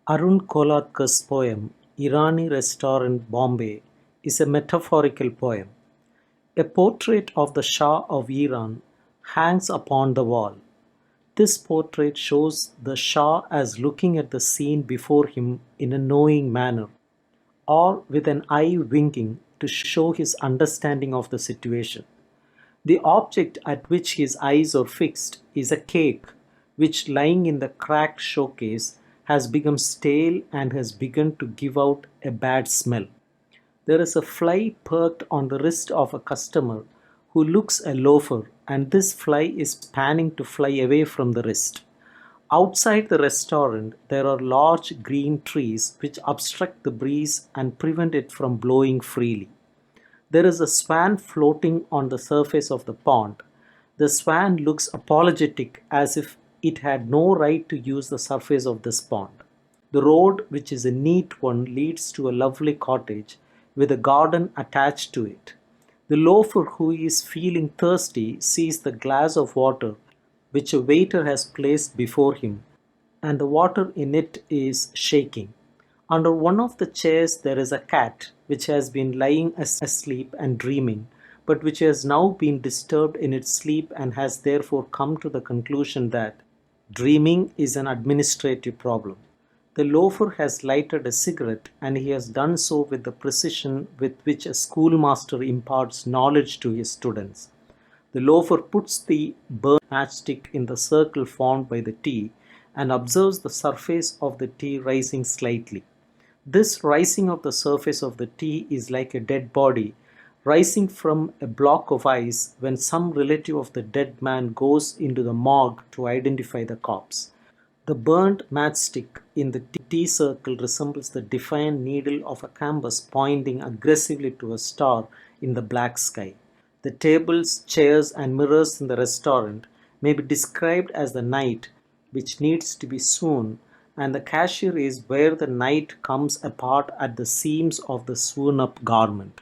Arun Kolatkar's poem "Irani Restaurant, Bombay" is a metaphorical poem. A portrait of the Shah of Iran hangs upon the wall. This portrait shows the Shah as looking at the scene before him in a knowing manner, or with an eye winking to show his understanding of the situation. The object at which his eyes are fixed is a cake which, lying in the cracked showcase, has become stale and has begun to give out a bad smell. There is a fly perked on the wrist of a customer who looks a loafer, and this fly is panning to fly away from the wrist. Outside the restaurant, there are large green trees which obstruct the breeze and prevent it from blowing freely. There is a swan floating on the surface of the pond. The swan looks apologetic as if it had no right to use the surface of this pond. The road, which is a neat one, leads to a lovely cottage with a garden attached to it. The loafer who is feeling thirsty sees the glass of water which a waiter has placed before him, and the water in it is shaking. Under one of the chairs there is a cat which has been lying asleep and dreaming, but which has now been disturbed in its sleep and has therefore come to the conclusion that dreaming is an administrative problem. The loafer has lighted a cigarette, and he has done so with the precision with which a schoolmaster imparts knowledge to his students. The loafer puts the burnt matchstick in the circle formed by the tea and observes the surface of the tea rising slightly. This rising of the surface of the tea is like a dead body rising from a block of ice when some relative of the dead man goes into the morgue to identify the corpse. The burnt matchstick in the tea circle resembles the defiant needle of a compass pointing aggressively to a star in the black sky. The tables, chairs, and mirrors in the restaurant may be described as the night which needs to be sewn, and the cashier is where the night comes apart at the seams of the sewn up garment.